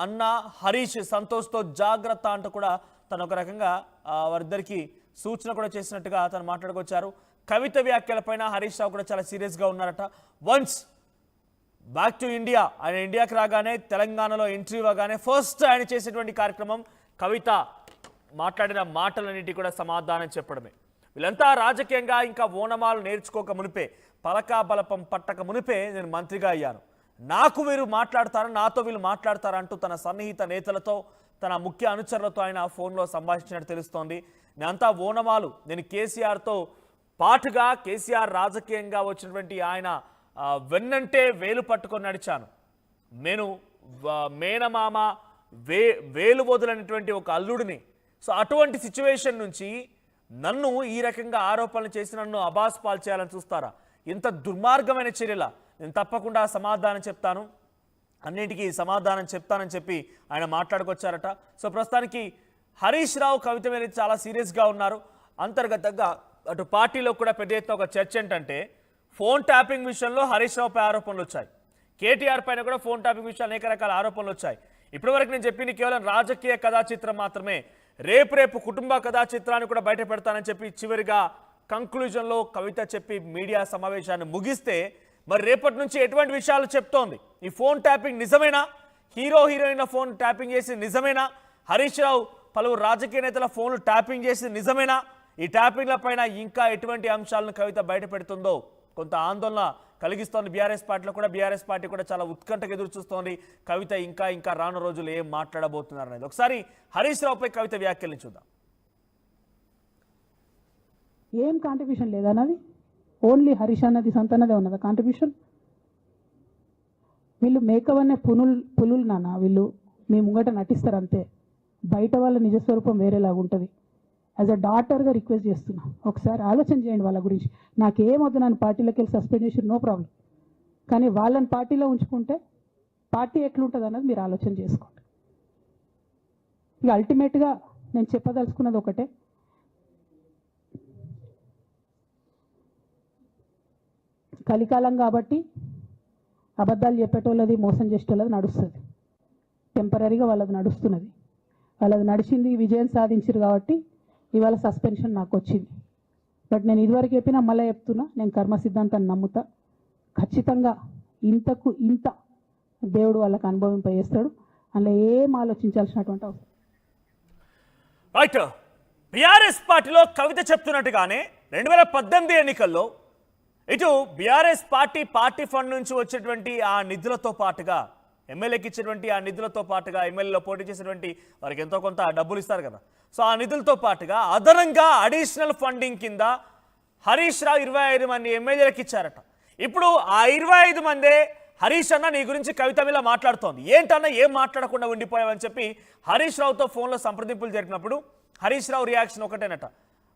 అన్న హరీష్ సంతోష్తో జాగ్రత్త అంటూ కూడా తను ఒక రకంగా వారిద్దరికి సూచన కూడా చేసినట్టుగా తను మాట్లాడుకొచ్చారు. కవిత వ్యాఖ్యలపైన హరీష్ రావు కూడా చాలా సీరియస్గా ఉన్నారట. వన్స్ బ్యాక్ టు ఇండియా, ఆయన ఇండియాకి రాగానే తెలంగాణలో ఎంట్రీ ఇవ్వగానే ఫస్ట్ ఆయన చేసేటువంటి కార్యక్రమం కవిత మాట్లాడిన మాటలన్నిటి కూడా సమాధానం చెప్పడమే. వీళ్ళంతా రాజకీయంగా ఇంకా ఓనమాలు నేర్చుకోక మునిపే, పలకా బలపం పట్టక మునిపే నేను మంత్రిగా అయ్యాను, నాకు వీరు మాట్లాడతారా, నాతో వీళ్ళు మాట్లాడతారా అంటూ తన సన్నిహిత నేతలతో తన ముఖ్య అనుచరులతో ఆయన ఫోన్లో సంభాషించినట్టు తెలుస్తోంది. నేనంతా ఓనమాలు, నేను కేసీఆర్తో పాటుగా కేసీఆర్ రాజకీయంగా వచ్చినటువంటి ఆయన వెన్నంటే వేలు పట్టుకొని నడిచాను, నేను మేనమామ వేలు వదులైనటువంటి ఒక అల్లుడిని. సో అటువంటి సిచ్యువేషన్ నుంచి నన్ను ఈ రకంగా ఆరోపణలు చేసి నన్ను అబాస్ పాలు చేయాలని చూస్తారా? ఇంత దుర్మార్గమైన చర్యలా? నేను తప్పకుండా సమాధానం చెప్తాను, అన్నింటికీ సమాధానం చెప్తానని చెప్పి ఆయన మాట్లాడుకొచ్చారట. సో ప్రస్తుతానికి హరీష్ రావు కవిత మీద చాలా సీరియస్గా ఉన్నారు. అంతర్గతంగా అటు పార్టీలో కూడా పెద్ద ఎత్తున ఒక చర్చ ఏంటంటే, ఫోన్ ట్యాపింగ్ విషయంలో హరీష్ రావుపై ఆరోపణలు వచ్చాయి, కేటీఆర్ పైన కూడా ఫోన్ ట్యాపింగ్ విషయంలో అనేక రకాల ఆరోపణలు వచ్చాయి. ఇప్పటివరకు నేను చెప్పింది కేవలం రాజకీయ కథా చిత్రం మాత్రమే. రేపు కుటుంబ కథా చిత్రాన్ని కూడా బయట పెడతానని చెప్పి చివరిగా కంక్లూజన్లో కవిత చెప్పి మీడియా సమావేశాన్ని ముగిస్తే, మరి రేపటి నుంచి ఎటువంటి విషయాలు చెప్తోంది? ఈ ఫోన్ ట్యాపింగ్ నిజమేనా? హీరోయిన్ల ఫోన్ ట్యాపింగ్ చేసి నిజమేనా? హరీష్ రావు పలువురు రాజకీయ నేతల ఫోన్లు ట్యాపింగ్ చేసి నిజమేనా? ఈ ట్యాపింగ్ల పైన ఇంకా ఎటువంటి అంశాలను కవిత బయట పెడుతుందో కొంత ఆందోళన కలిగిస్తోంది బీఆర్ఎస్ పార్టీలో కూడా. బీఆర్ఎస్ పార్టీ కూడా చాలా ఉత్కంఠగా ఎదురు చూస్తోంది కవిత ఇంకా రాను రోజులు ఏం మాట్లాడబోతున్నారు అనేది. ఒకసారి హరీష్ రావుపై కవిత వ్యాఖ్యల్ని చూద్దాం. ఏం కాంట్రిబ్యూషన్ లేదన్నది, ఓన్లీ హరీష్ అన్నది సంతనదే ఉన్నదా కాంట్రిబ్యూషన్? వీళ్ళు మేకవనే పులులు నాన్న, వీళ్ళు మీ ముంగట నటిస్తారు అంతే, బయట వాళ్ళ నిజస్వరూపం వేరేలాగా ఉంటుంది. యాజ్ అ డాటర్గా రిక్వెస్ట్ చేస్తున్నా, ఒకసారి ఆలోచన చేయండి వాళ్ళ గురించి. నాకేమొద్దు, నన్ను పార్టీలోకి వెళ్ళి సస్పెండ్ చేసి నో ప్రాబ్లం, కానీ వాళ్ళని పార్టీలో ఉంచుకుంటే పార్టీ ఎట్లుంటుంది అన్నది మీరు ఆలోచన చేసుకోండి. ఇక అల్టిమేట్గా నేను చెప్పదలుచుకున్నది ఒకటే, కలికాలం కాబట్టి అబద్ధాలు చెప్పేటోళ్ళది మోసం చేసేటోళ్ళది నడుస్తుంది, టెంపరీగా వాళ్ళది నడుస్తున్నది. వాళ్ళది నడిచింది, విజయం సాధించారు కాబట్టి ఇవాళ సస్పెన్షన్ నాకు వచ్చింది. బట్ నేను ఇదివరకు చెప్పినా మళ్ళీ చెప్తున్నా, నేను కర్మ సిద్ధాంతాన్ని నమ్ముతా. ఖచ్చితంగా ఇంతకు ఇంత దేవుడు వాళ్ళకి అనుభవింపజేస్తాడు, అందులో ఏం ఆలోచించాల్సినటువంటి అవసరం. రైట్, బీఆర్ఎస్ పార్టీలో కవిత చెప్తున్నట్టుగానే 2018 ఎన్నికల్లో ఇటు బీఆర్ఎస్ పార్టీ ఫండ్ నుంచి వచ్చేటువంటి ఆ నిధులతో పాటుగా, ఎమ్మెల్యేకి ఇచ్చేటువంటి ఆ నిధులతో పాటుగా, ఎమ్మెల్యేలో పోటీ చేసేటువంటి వారికి ఎంతో కొంత డబ్బులు ఇస్తారు కదా, సో ఆ నిధులతో పాటుగా అదనంగా అడిషనల్ ఫండింగ్ కింద హరీష్ రావు 25 మంది ఎమ్మెల్యేలకు ఇచ్చారట. ఇప్పుడు ఆ 25 మందే హరీష్ అన్న నీ గురించి కవిత మీద మాట్లాడుతోంది, ఏంటన్నా ఏం మాట్లాడకుండా ఉండిపోయావని చెప్పి హరీష్ రావుతో ఫోన్లో సంప్రదింపులు జరిపినప్పుడు హరీష్ రావు రియాక్షన్ ఒకటేనట,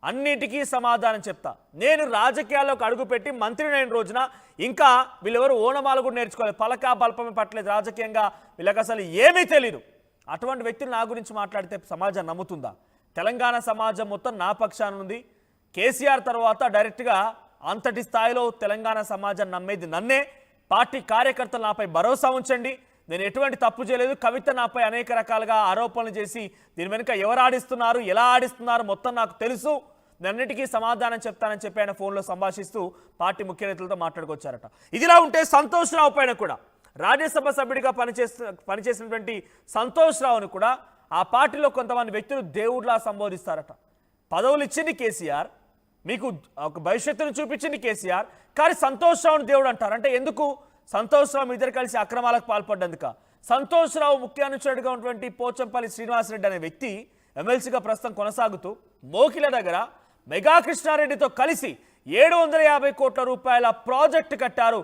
అన్నిటికీ సమాధానం చెప్తా, నేను రాజకీయాల్లోకి అడుగుపెట్టి మంత్రినైన రోజున ఇంకా వీళ్ళెవరు ఓనమాలు కూడా నేర్చుకోలేదు, పలకా బల్పమే పట్టలేదు, రాజకీయంగా వీళ్ళకి అసలు ఏమీ తెలీదు. అటువంటి వ్యక్తులు నా గురించి మాట్లాడితే సమాజం నమ్ముతుందా? తెలంగాణ సమాజం మొత్తం నా పక్షాన ఉంది. కేసీఆర్ తర్వాత డైరెక్ట్గా అంతటి స్థాయిలో తెలంగాణ సమాజం నమ్మేది నన్నే. పార్టీ కార్యకర్తలు నాపై భరోసా ఉంచండి, నేను ఎటువంటి తప్పు చేయలేదు. కవిత నాపై అనేక రకాలుగా ఆరోపణలు చేసి దీని వెనుక ఎవరు ఆడిస్తున్నారు, ఎలా ఆడిస్తున్నారు మొత్తం నాకు తెలుసు, అన్నిటికీ సమాధానం చెప్తానని చెప్పి ఆయన ఫోన్లో సంభాషిస్తూ పార్టీ ముఖ్య నేతలతో మాట్లాడుకొచ్చారట. ఇదిలా ఉంటే సంతోష్ రావు పైన కూడా, రాజ్యసభ సభ్యుడిగా పనిచేసినటువంటి సంతోష్ రావును కూడా ఆ పార్టీలో కొంతమంది వ్యక్తులు దేవుడిలా సంబోధిస్తారట. పదవులు ఇచ్చింది కేసీఆర్, మీకు ఒక భవిష్యత్తును చూపించింది కేసీఆర్, కానీ సంతోష్ రావుని దేవుడు అంటారు. అంటే ఎందుకు? సంతోష్ రావు ఇద్దరు కలిసి అక్రమాలకు పాల్పడ్డందుక? సంతోష్ రావు ముఖ్య అనుచరుడిగా ఉన్నటువంటి పోచంపల్లి శ్రీనివాసరెడ్డి అనే వ్యక్తి ఎమ్మెల్సీగా ప్రస్తుతం కొనసాగుతూ మోకిల దగ్గర మెగా కృష్ణారెడ్డితో కలిసి 750 కోట్ల రూపాయల ప్రాజెక్టు కట్టారు.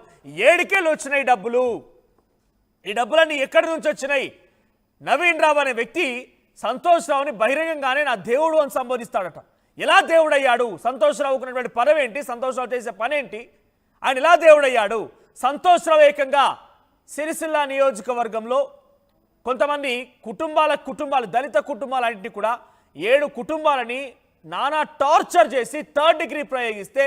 7 కేళ్ళు వచ్చినాయి డబ్బులు. ఈ డబ్బులన్నీ ఎక్కడి నుంచి వచ్చినాయి? నవీన్ రావు అనే వ్యక్తి సంతోష్ రావుని బహిరంగంగానే నా దేవుడు అని సంబోధిస్తాడట. ఎలా దేవుడయ్యాడు? సంతోష్ రావుకు ఉన్నటువంటి పదవి ఏంటి? సంతోష్ రావు చేసే పని ఏంటి? ఆయన ఎలా దేవుడయ్యాడు? సంతోష్ రావు ఏకంగా సిరిసిల్ల నియోజకవర్గంలో కొంతమంది కుటుంబాలు దళిత కుటుంబాలన్నింటినీ కూడా 7 కుటుంబాలని నానా టార్చర్ చేసి 3rd డిగ్రీ ప్రయోగిస్తే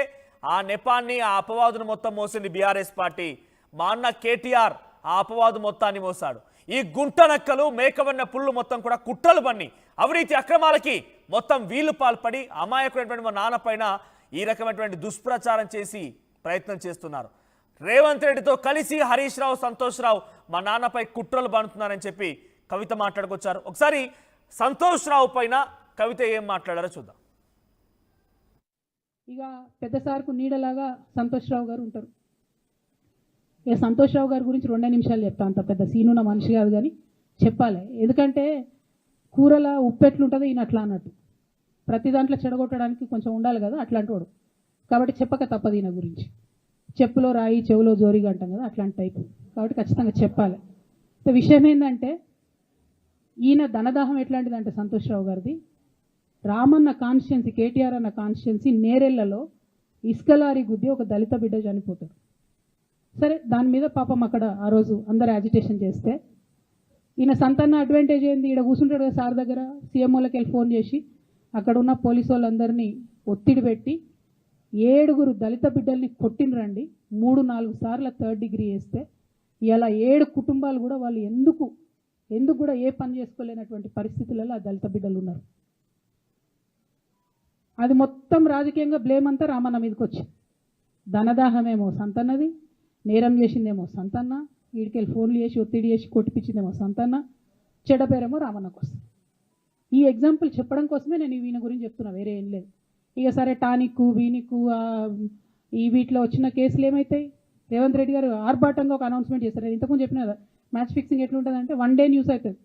ఆ నెపాన్ని, ఆ అపవాదును మొత్తం మోసింది బీఆర్ఎస్ పార్టీ. మా అన్న కేటీఆర్ ఆ అపవాదు మొత్తాన్ని మోసాడు. ఈ గుంట నక్కలు మేకవన్న పుళ్ళు మొత్తం కూడా కుట్రలు పన్ని అవినీతి అక్రమాలకి మొత్తం వీళ్ళు పాల్పడి అమాయకుడైనటువంటి మా నాన్న పైన ఈ రకమైనటువంటి దుష్ప్రచారం చేసి ప్రయత్నం చేస్తున్నారు. రేవంత్ రెడ్డితో కలిసి హరీష్ రావు, సంతోష్ రావు మా నాన్నపై కుట్రలు బానుతున్నారని చెప్పి కవిత మాట్లాడుకొచ్చారు. ఒకసారి సంతోష్ రావు పైన కవిత ఏం మాట్లాడారో చూద్దాం. ఇక పెద్ద సార్కు నీడలాగా సంతోష్ రావు గారు ఉంటారు. ఇక సంతోష్ రావు గారి గురించి 2 నిమిషాలు చెప్తా. అంత పెద్ద సీనున్న మనిషి కాదు కానీ చెప్పాలి. ఎందుకంటే కూరల ఉప్పు ఎట్లుంటుందో ఈయన అట్లా అన్నట్టు ప్రతి దాంట్లో చెడగొట్టడానికి కొంచెం ఉండాలి కదా, అట్లాంటి వాడు. కాబట్టి చెప్పక తప్పదు ఈయన గురించి. చెప్పులో రాయి చెవులో జోరిగా అంటాం కదా, అట్లాంటి టైపు. కాబట్టి ఖచ్చితంగా చెప్పాలి. విషయం ఏంటంటే ఈయన ధనదాహం ఎట్లాంటిదంటే సంతోష్ రావు గారిది, రామన్న కాన్స్టిట్యున్సీ, కేటీఆర్ అన్న కాన్స్టిట్యున్సీ నేరెళ్లలో ఇసుకలారీ గుద్ది ఒక దళిత బిడ్డ చనిపోతారు. సరే, దాని మీద పాపం అక్కడ ఆ రోజు అందరు యాజిటేషన్ చేస్తే ఈయన సంతాన అడ్వాంటేజ్ ఏంది, ఇక్కడ కూర్చుంటాడు కదా సార్ దగ్గర, సీఎంఓలకి వెళ్ళి ఫోన్ చేసి అక్కడ ఉన్న పోలీసు వాళ్ళందరినీ ఒత్తిడి పెట్టి 7 దళిత బిడ్డల్ని కొట్టినరండి. 3-4 సార్లు 3rd డిగ్రీ వేస్తే ఇలా 7 కుటుంబాలు కూడా వాళ్ళు ఎందుకు కూడా ఏ పని చేసుకోలేనటువంటి పరిస్థితులలో ఆ దళిత బిడ్డలు ఉన్నారు. అది మొత్తం రాజకీయంగా బ్లేమ్ అంతా రామన్న మీదకి వచ్చింది. ధనదాహమేమో సంతన్నది, నేరం చేసిందేమో సంతన్న, వీడికెళ్ళి ఫోన్లు చేసి ఒత్తిడి చేసి కొట్టిపించిందేమో సంతన్న, చెడ్డ పేరేమో రామన్నకు వస్తుంది. ఈ ఎగ్జాంపుల్ చెప్పడం కోసమే నేను ఈయన గురించి చెప్తున్నా, వేరే ఏం లేదు. ఇక సరే టానిక్ వీనిక్ ఈ వీటిలో వచ్చిన కేసులు ఏమవుతాయి? రేవంత్ రెడ్డి గారు ఆర్భాటంగా ఒక అనౌన్స్మెంట్ చేస్తారు. నేను ఇంతకుముందు చెప్పిన కదా, మ్యాచ్ ఫిక్సింగ్ ఎట్లుంటుందంటే 1 డే న్యూస్ అవుతుంది.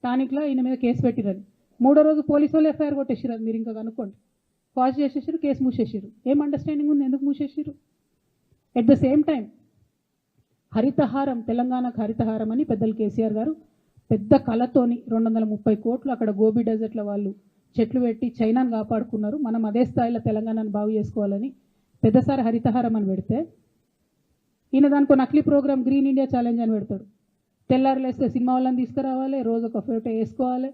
టానిక్లో ఈయన మీద కేసు పెట్టిరని 3వ రోజు పోలీసు వాళ్ళు ఎఫ్ఐఆర్ కొట్టేసారు. అది మీరు ఇంకా కనుక్కోండి. కాజ్ చేసేసారు, కేసు మూసేసారు. ఏం అండర్స్టాండింగ్ ఉంది, ఎందుకు మూసేసారు? At the same time Harithaharam, తెలంగాణకు హరితహారం అని పెద్దలు కేసీఆర్ గారు పెద్ద కళతోని 230 కోట్లు అక్కడ గోబీ డెజర్ట్లో వాళ్ళు చెట్లు పెట్టి చైనాను కాపాడుకున్నారు. మనం అదే స్థాయిలో తెలంగాణను బాగు చేసుకోవాలని పెద్దసారి హరితహారం అని పెడితే ఈయన దానికి నకిలీ ప్రోగ్రామ్ గ్రీన్ ఇండియా ఛాలెంజ్ అని పెడతాడు. తెల్లారులేస్తే సినిమా వాళ్ళని తీసుకురావాలి, రోజు ఒక ఫోటో వేసుకోవాలి.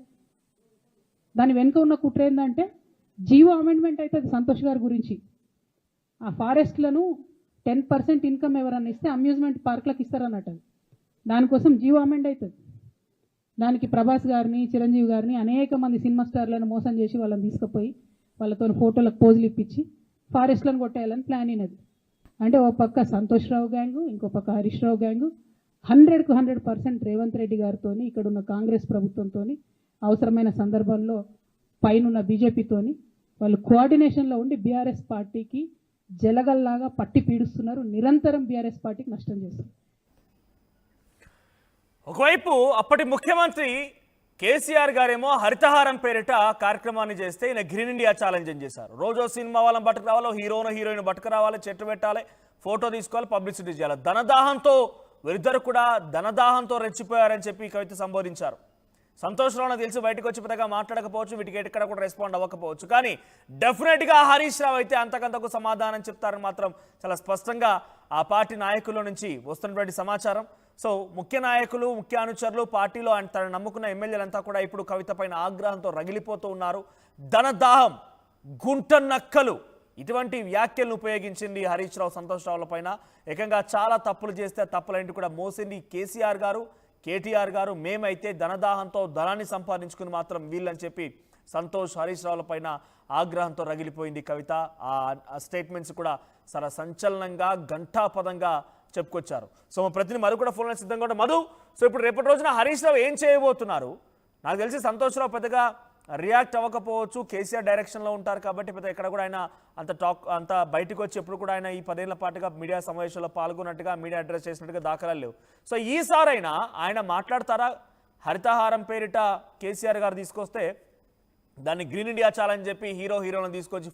దాని వెనుక ఉన్న కుట్ర ఏంటంటే జీవో అమెండ్మెంట్ అవుతుంది సంతోష్ గారి గురించి. ఆ ఫారెస్ట్లను 10% ఇన్కమ్ ఎవరన్నా ఇస్తే అమ్యూజ్మెంట్ పార్క్లకు ఇస్తారన్నట్టు. దానికోసం జీవో అమెండ్ అవుతుంది. దానికి ప్రభాస్ గారిని, చిరంజీవి గారిని, అనేక మంది సినిమా స్టార్లను మోసం చేసి వాళ్ళని తీసుకుపోయి వాళ్ళతో ఫోటోలకు పోజులు ఇప్పించి ఫారెస్ట్లను కొట్టేయాలని ప్లాన్ అయినది. అంటే ఒక పక్క సంతోష్ రావు గ్యాంగు, ఇంకో పక్క హరీష్ రావు గ్యాంగు 100కు 100% రేవంత్ రెడ్డి గారితో, ఇక్కడున్న కాంగ్రెస్ ప్రభుత్వంతో, అవసరమైన సందర్భంలో పైనున్న బీజేపీతోని వాళ్ళు కోఆర్డినేషన్లో ఉండి బీఆర్ఎస్ పార్టీకి జలగల్లాగా పట్టి పీడుస్తున్నారు. నిరంతరం బీఆర్ఎస్ పార్టీకి నష్టం చేస్తారు. ఒకవైపు అప్పటి ముఖ్యమంత్రి కేసీఆర్ గారేమో హరితహారం పేరిట కార్యక్రమాన్ని చేస్తే ఈయన గ్రీన్ ఇండియా ఛాలెంజ్ చేశారు. రోజో సినిమా వాళ్ళని బట్టుకు రావాలి, హీరోయిన్ బట్టుకు రావాలి, చెట్టు పెట్టాలి, ఫోటో తీసుకోవాలి, పబ్లిసిటీ చేయాలి. ధనదాహంతో వీరిద్దరు కూడా ధనదాహంతో రెచ్చిపోయారని చెప్పి కవిత సంబోధించారు. సంతోష్ రావు తెలిసి బయటకు వచ్చి పెద్దగా మాట్లాడకపోవచ్చు, వీటికి ఎక్కడ కూడా రెస్పాండ్ అవ్వకపోవచ్చు, కానీ డెఫినెట్గా హరీష్ రావు అయితే అంతకంతకు సమాధానం చెప్తారని మాత్రం చాలా స్పష్టంగా ఆ పార్టీ నాయకుల నుంచి వస్తున్నటువంటి సమాచారం. సో ముఖ్య నాయకులు, ముఖ్య అనుచరులు, పార్టీలో తను నమ్ముకున్న ఎమ్మెల్యేలంతా కూడా ఇప్పుడు కవిత పైన ఆగ్రహంతో రగిలిపోతూ ఉన్నారు. ధనదాహం, గుంట నక్కలు ఇటువంటి వ్యాఖ్యలను ఉపయోగించింది హరీష్ రావు, సంతోష్ రావుల పైన. ఏకంగా చాలా తప్పులు చేస్తే తప్పులేంటి కూడా మోసింది కేసీఆర్ గారు, కేటీఆర్ గారు. మేమైతే ధనదాహంతో ధనాన్ని సంపాదించుకుని మాత్రం వీళ్ళని చెప్పి సంతోష్, హరీష్ రావుల పైన ఆగ్రహంతో రగిలిపోయింది కవిత. ఆ స్టేట్మెంట్స్ కూడా చాలా సంచలనంగా, ఘంటాపదంగా చెప్పుకొచ్చారు. సో మా ప్రతిని మధు కూడా ఫోన్లో సిద్ధంగా కూడా. మధు, సో ఇప్పుడు రేపటి రోజున హరీష్ రావు ఏం చేయబోతున్నారు? నాకు తెలిసి సంతోష్ రావు పెద్దగా రియాక్ట్ అవ్వకపోవచ్చు, కేసీఆర్ డైరెక్షన్లో ఉంటారు కాబట్టి పెద్ద ఎక్కడ కూడా ఆయన అంత బయటకు వచ్చి ఎప్పుడు కూడా ఆయన ఈ 10 ఏళ్ల పాటుగా మీడియా సమావేశంలో పాల్గొన్నట్టుగా, మీడియా అడ్రస్ చేసినట్టుగా దాఖలాలు లేవు. సో ఈసారైనా ఆయన మాట్లాడతారా? హరితహారం పేరిట కేసీఆర్ గారు తీసుకొస్తే దాన్ని గ్రీన్ ఇండియా ఛాలెంజ్ చెప్పి హీరోలను తీసుకొచ్చి